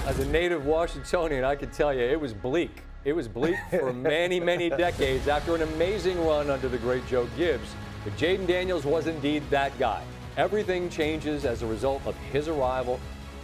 As a native Washingtonian, I can tell you it was bleak. It was bleak for many, many decades after an amazing run under the great Joe Gibbs. But Jaden Daniels was indeed that guy. Everything changes as a result of his arrival.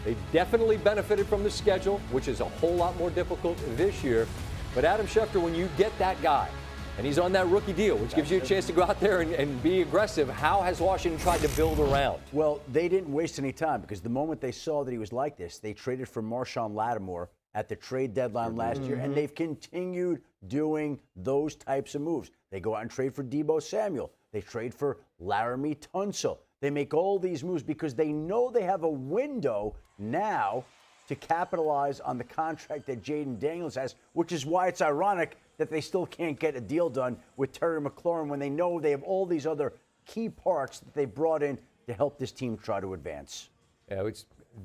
They definitely benefited from the schedule, which is a whole lot more difficult this year. But Adam Schefter, when you get that guy, and he's on that rookie deal, which gives you a chance to go out there and be aggressive, how has Washington tried to build around? Well, they didn't waste any time because the moment they saw that he was like this, they traded for Marshawn Lattimore at the trade deadline last year, and they've continued doing those types of moves. They go out and trade for Deebo Samuel. They trade for Laramie Tunsil. They make all these moves because they know they have a window now to capitalize on the contract that Jaden Daniels has, which is why it's ironic that they still can't get a deal done with Terry McLaurin when they know they have all these other key parts that they brought in to help this team try to advance. Yeah,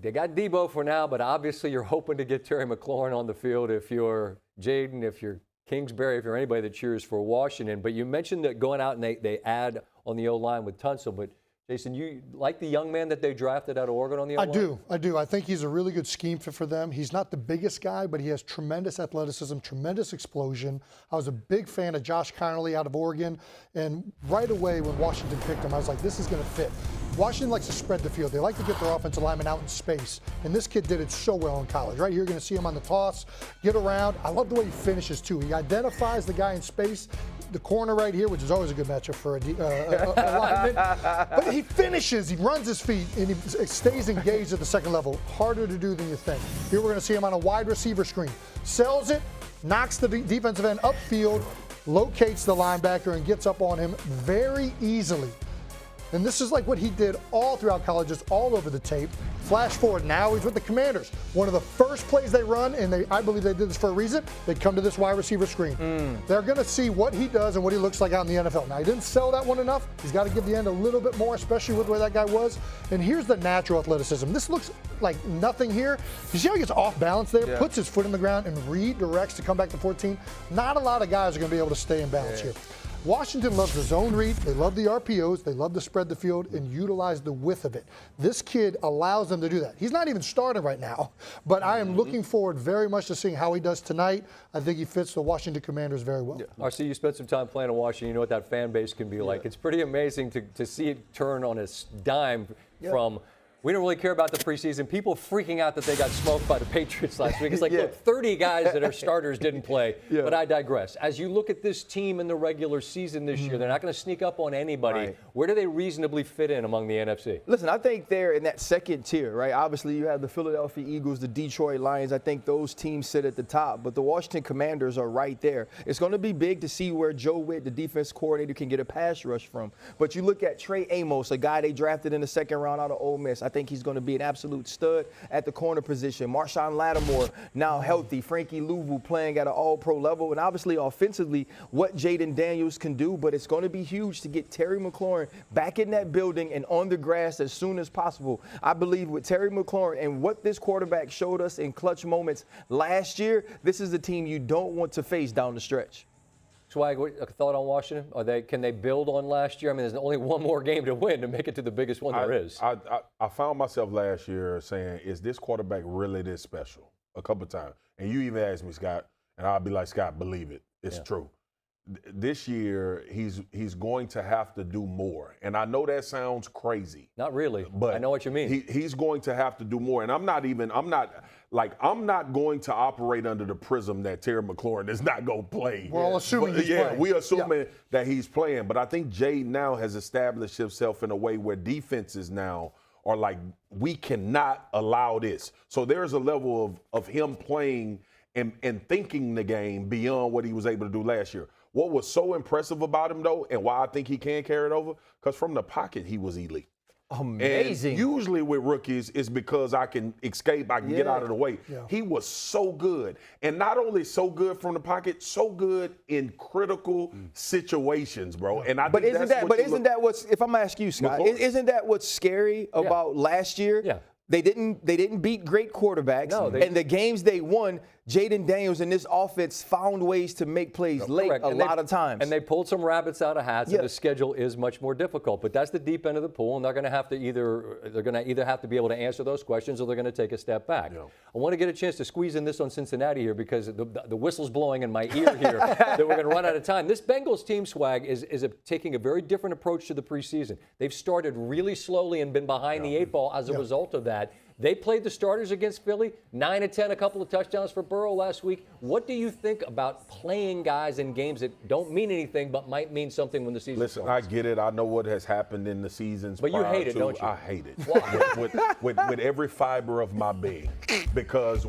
they got Deebo for now, but obviously you're hoping to get Terry McLaurin on the field if you're Jaden, if you're Kingsbury, if you're anybody that cheers for Washington. But you mentioned that going out and they add on the O-line with Tunsil, but Jason, you like the young man that they drafted out of Oregon on the O-line? I do. I think he's a really good scheme fit for them. He's not the biggest guy, but he has tremendous athleticism, tremendous explosion. I was a big fan of Josh Conerly out of Oregon, and right away when Washington picked him, I was like, this is going to fit. Washington likes to spread the field. They like to get their offensive linemen out in space, and this kid did it so well in college. Right here, you're going to see him on the toss, get around. I love the way he finishes, too. He identifies the guy in space, the corner right here, which is always a good matchup for a lineman. But he finishes, he runs his feet, and he stays engaged at the second level. Harder to do than you think. Here we're going to see him on a wide receiver screen. Sells it, knocks the defensive end upfield, locates the linebacker, and gets up on him very easily. And this is like what he did all throughout college, just all over the tape. Flash forward, now he's with the Commanders. One of the first plays they run, and I believe they did this for a reason, they come to this wide receiver screen. They're going to see what he does and what he looks like out in the NFL. Now, he didn't sell that one enough. He's got to give the end a little bit more, especially with where that guy was. And here's the natural athleticism. This looks like nothing here. You see how he gets off balance there, puts his foot in the ground, and redirects to come back to 14? Not a lot of guys are going to be able to stay in balance here. Washington loves the zone read. They love the RPOs. They love to spread the field and utilize the width of it. This kid allows them to do that. He's not even starting right now, but I am looking forward very much to seeing how he does tonight. I think he fits the Washington Commanders very well. RC, you spent some time playing in Washington. You know what that fan base can be like. It's pretty amazing to see it turn on a dime from we don't really care about the preseason. People freaking out that they got smoked by the Patriots last week. It's like, look, 30 guys that are starters didn't play. But I digress. As you look at this team in the regular season this year, they're not going to sneak up on anybody. Where do they reasonably fit in among the NFC? Listen, I think they're in that second tier, right? Obviously, you have the Philadelphia Eagles, the Detroit Lions. I think those teams sit at the top. But the Washington Commanders are right there. It's going to be big to see where Joe Witt, the defense coordinator, can get a pass rush from. But you look at Trey Amos, a guy they drafted in the second round out of Ole Miss. I think he's going to be an absolute stud at the corner position. Marshawn Lattimore now healthy. Frankie Louvu playing at an all-pro level. And obviously offensively what Jaden Daniels can do, but it's going to be huge to get Terry McLaurin back in that building and on the grass as soon as possible. I believe with Terry McLaurin and what this quarterback showed us in clutch moments last year, this is a team you don't want to face down the stretch. Swag, a thought on Washington? Can they build on last year? I mean, there's only one more game to win to make it to the biggest one there is. I found myself last year saying, is this quarterback really this special? A couple of times. And you even asked me, Scott, and I'll be like, Scott, believe it. It's true. This year, he's going to have to do more. And I know that sounds crazy. Not really, but I know what you mean. He's going to have to do more. And I'm not going to operate under the prism that Terry McLaurin is not going to play. We're all assuming he's playing. We're assuming that he's playing. But I think Jay now has established himself in a way where defenses now are like, we cannot allow this. So there's a level of him playing and thinking the game beyond what he was able to do last year. What was so impressive about him, though, and why I think he can carry it over, because from the pocket, he was elite. Amazing. And usually with rookies, it's because I can escape, I can get out of the way. He was so good. And not only so good from the pocket, so good in critical situations, bro. And I think isn't that what's, if I'm asking you, Scott, isn't that what's scary about last year? They didn't beat great quarterbacks. And the games they won, Jaden Daniels and this offense found ways to make plays late Correct. a lot of times. And they pulled some rabbits out of hats, and the schedule is much more difficult. But that's the deep end of the pool, and they're going to have to either have to be able to answer those questions, or they're going to take a step back. Yeah. I want to get a chance to squeeze in this on Cincinnati here, because the whistle's blowing in my ear here that we're going to run out of time. This Bengals team, Swag, is taking a very different approach to the preseason. They've started really slowly and been behind the 8 ball as a result of that. They played the starters against Philly, 9 of 10, a couple of touchdowns for Burrow last week. What do you think about playing guys in games that don't mean anything but might mean something when the season starts? Listen, I get it. I know what has happened in the seasons. But you hate it, don't you? I hate it. Why? with every fiber of my being, because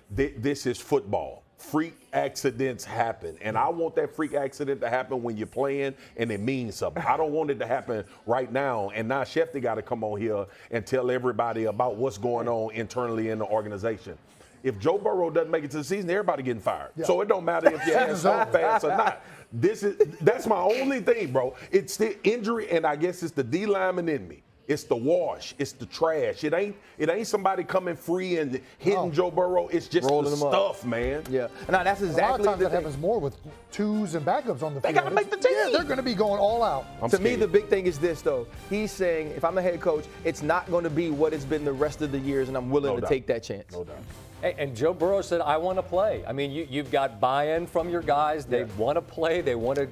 this is football. Freak accidents happen, and I want that freak accident to happen when you're playing and it means something. I don't want it to happen right now, and now Schefter got to come on here and tell everybody about what's going on internally in the organization. If Joe Burrow doesn't make it to the season, everybody getting fired. Yeah. So it don't matter if your hands are fast or not. That's my only thing, bro. It's the injury, and I guess it's the D lineman in me. It's the wash. It's the trash. It ain't somebody coming free and hitting Joe Burrow. It's just rolling the stuff, man. Yeah. No, that's exactly a lot of times the that thing. happens more with twos and backups on the field. They got to make the team. Yeah, they're going to be going all out. To me, the big thing is this, though. He's saying, if I'm a head coach, it's not going to be what it's been the rest of the years, and I'm willing to take that chance. No doubt. Hey, and Joe Burrow said, I want to play. I mean, you've got buy-in from your guys. They want to play. They want to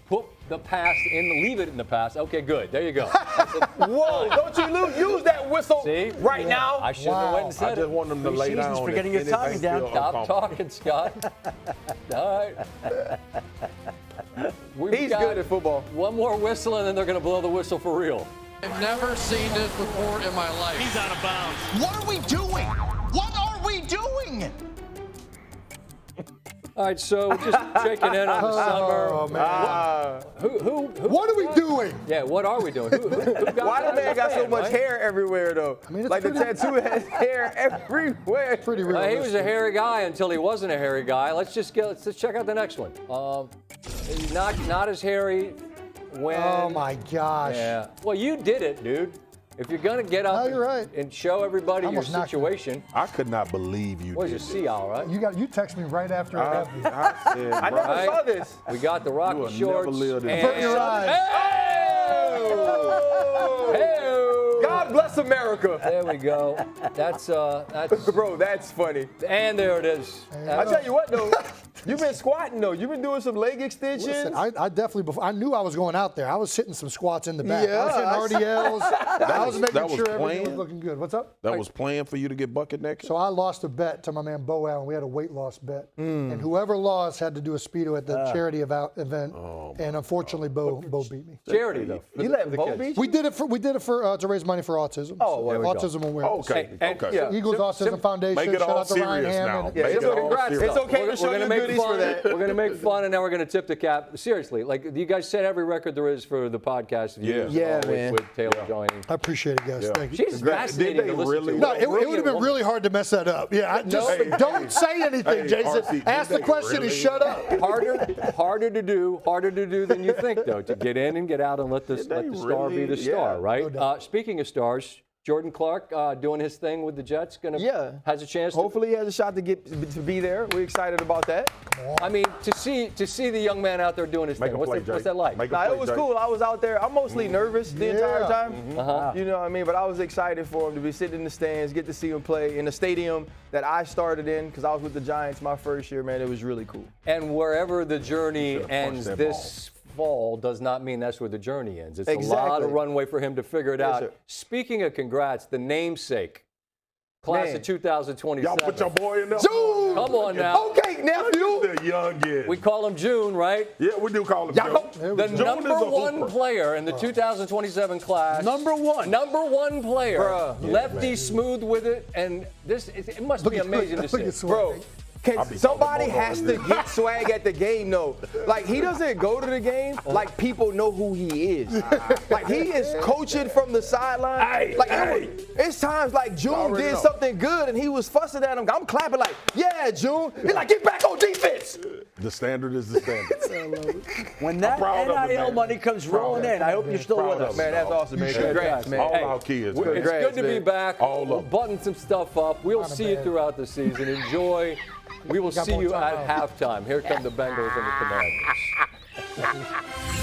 put the past leave it in the past. Okay, good. There you go. Whoa, don't you use that whistle right now? I shouldn't have went and said I just want them to lay down. For getting your timing down. Stop talking, Scott. All right. He's good at football. One more whistle, and then they're going to blow the whistle for real. I've never seen this before in my life. He's out of bounds. What are we doing? What are we doing? All right, so just checking in on the summer. Oh, man. Who? What are we doing? Yeah, what are we doing? Who got Why the man got so much hair everywhere, though? I mean, it's like the pretty- tattoo has hair everywhere. Pretty He realistic. was a hairy guy until he wasn't a hairy guy. Let's check out the next one. Not as hairy when. Oh my gosh. Yeah. Well, you did it, dude. If you're gonna get up you're right. and show everybody your Almost knocked him. situation, I could not believe you what did is your all right? You text me right after it happened. I never Right. saw this. We got the You will Rocky never shorts. live this. Avert your eyes. Hey! God bless America. There we go. That's Bro, that's funny. and there it is. I tell you what, though, you've been squatting, though. You've been doing some leg extensions. Listen, I definitely, before I knew I was going out there, I was hitting some squats in the back. Yeah, I was hitting RDLs. I was making that was sure everything was planned? looking good. What's up? That was planned for you to get bucket naked? So I lost a bet to my man Bo Allen. We had a weight loss bet. And whoever lost had to do a Speedo at the charity event. And unfortunately, Bo beat me. Charity though. You let Bo beat you? We did it for to raise money for autism. Oh, there we go. Autism awareness. Okay, And- okay. Yeah. Eagles Autism Foundation. Make it Shout all out to Ryan serious now. Hammond. Yeah, Make it's it all okay. serious. It's okay to show We're your gonna make goodies for fun. that. We're gonna make fun, and now we're gonna tip the cap. Seriously, like you guys set every record there is for the podcast views. Yeah, with, man. with Taylor joining. I appreciate it, guys. Thank you. She's fascinating Did they to listen really? to. No, it would have Brilliant been woman. really hard to mess that up. Yeah, don't say anything, Hey, Jason. RC, Ask did the they question and really? shut up. harder to do than you think, though, to get in and get out and let the star really? be the star, Yeah. right? No Speaking of stars, Jordan Clark doing his thing with the Jets, has a chance. Hopefully he has a shot to be there. We're excited about that. I mean, to see the young man out there doing his Make thing. a play, What's that like? Make a Nah, play, it was Jay. cool. I was out there. I'm mostly nervous the entire time. Uh-huh. You know what I mean? But I was excited for him to be sitting in the stands, get to see him play in a stadium that I started in because I was with the Giants my first year, man. It was really cool. And wherever the journey Should've punched ends that this fall does not mean that's where the journey ends. It's a lot Exactly. of runway for him to figure it Yes, out. sir. Speaking of congrats, the namesake, class Man. of 2027. Y'all put your boy in there. June! Come on now. Okay, nephew. The youngin. We call him June, right? Yeah, we do call him Y'all Joe. The June number is a one hooper. player in the 2027 class. Number one. Number one player. Bruh. Lefty smooth with it. And this, it must be amazing to Look see. at Swagu. Bro, Somebody has to get Swag at the game, though. Like, he doesn't go to the game like people know who he is. Like, he is coaching from the sideline. It's times like June did something good and he was fussing at him. I'm clapping like, yeah, June. He's like, get back on defense. The standard is the standard. When that NIL money comes rolling in, I hope you're still with us. Man, that's awesome, man. Congrats, man. All our kids. It's good to be back. All of We'll them. button some stuff up. We'll see you throughout the season. Enjoy. We will see you at halftime. Here come the Bengals and the Commanders.